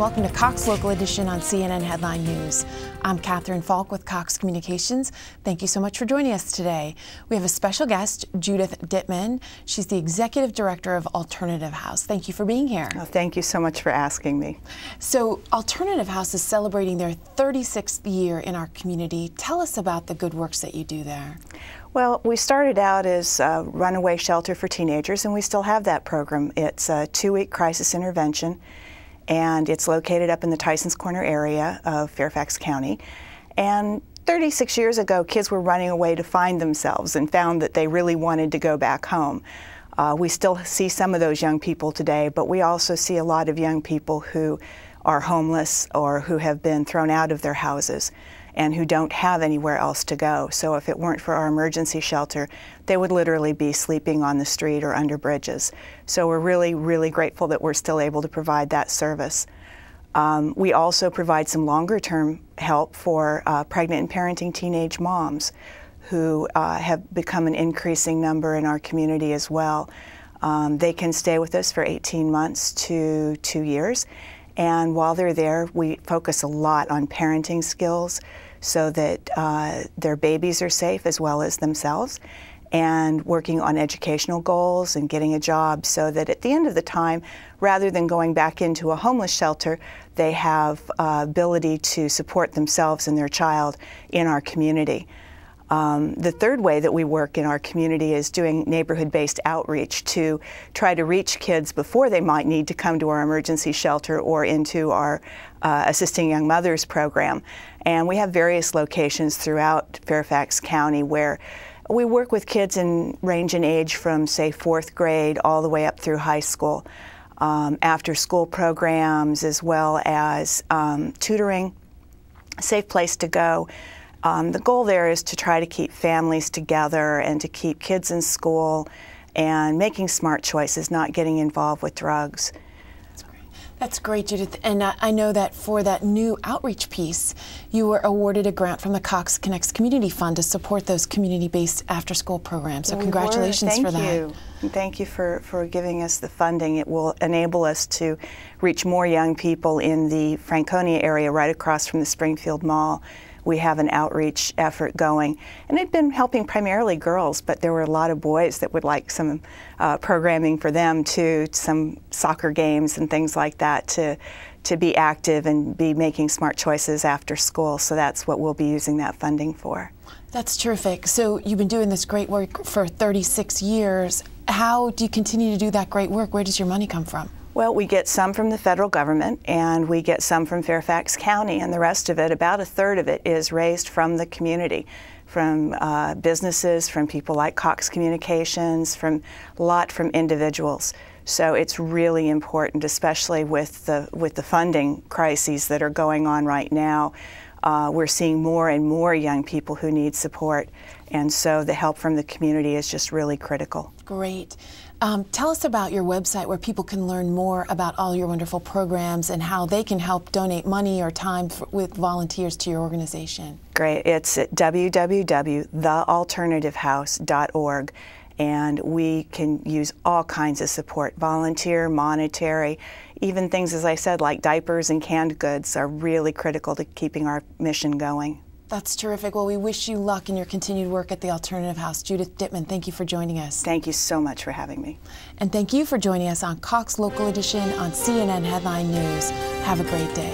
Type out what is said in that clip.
welcome to Cox Local Edition on CNN Headline News. I'm Catherine Falk with Cox Communications. Thank you so much for joining us today. We have a special guest, Judith Dittman. She's the Executive Director of Alternative House. Thank you for being here. Oh, thank you so much for asking me. So Alternative House is celebrating their 36th year in our community. Tell us about the good works that you do there. Well, we started out as a runaway shelter for teenagers, and we still have that program. It's a 2-week crisis intervention, and it's located up in the Tysons Corner area of Fairfax County. And 36 years ago, kids were running away to find themselves and found that they really wanted to go back home. We still see some of those young people today, but we also see a lot of young people who are homeless or who have been thrown out of their houses and who don't have anywhere else to go. So if it weren't for our emergency shelter, they would literally be sleeping on the street or under bridges. So we're really, really grateful that we're still able to provide that service. We also provide some longer-term help for pregnant and parenting teenage moms who have become an increasing number in our community as well. They can stay with us for 18 months to 2 years. And while they're there, we focus a lot on parenting skills so that their babies are safe as well as themselves, and working on educational goals and getting a job so that at the end of the time, rather than going back into a homeless shelter, they have ability to support themselves and their child in our community. The third way that we work in our community is doing neighborhood-based outreach to try to reach kids before they might need to come to our emergency shelter or into our Assisting Young Mothers program. And we have various locations throughout Fairfax County where we work with kids in range in age from, say, 4th grade all the way up through high school. After-school programs, as well as tutoring, a safe place to go. The goal there is to try to keep families together and to keep kids in school and making smart choices, not getting involved with drugs. That's great. That's great, Judith. And I know that for that new outreach piece, you were awarded a grant from the Cox Connects Community Fund to support those community-based after-school programs. So congratulations for that. Thank you. And thank you for giving us the funding. It will enable us to reach more young people in the Franconia area right across from the Springfield Mall. We have an outreach effort going, and it's been helping primarily girls, but there were a lot of boys that would like some programming for them too, some soccer games and things like that to be active and be making smart choices after school. So that's what we'll be using that funding for. That's terrific. So you've been doing this great work for 36 years. How do you continue to do that great work? Where does your money come from? Well, we get some from the federal government, and we get some from Fairfax County, and the rest of it, about 1/3 of it, is raised from the community, from businesses, from people like Cox Communications, from a lot from individuals. So it's really important, especially with the funding crises that are going on right now. We're seeing more and more young people who need support, and so the help from the community is just really critical. Great. Tell us about your website where people can learn more about all your wonderful programs and how they can help donate money or time with volunteers to your organization. Great. It's at www.thealternativehouse.org, and we can use all kinds of support, volunteer, monetary, even things, as I said, like diapers and canned goods are really critical to keeping our mission going. That's terrific. Well, we wish you luck in your continued work at the Alternative House. Judith Dittman, thank you for joining us. Thank you so much for having me. And thank you for joining us on Cox Local Edition on CNN Headline News. Have a great day.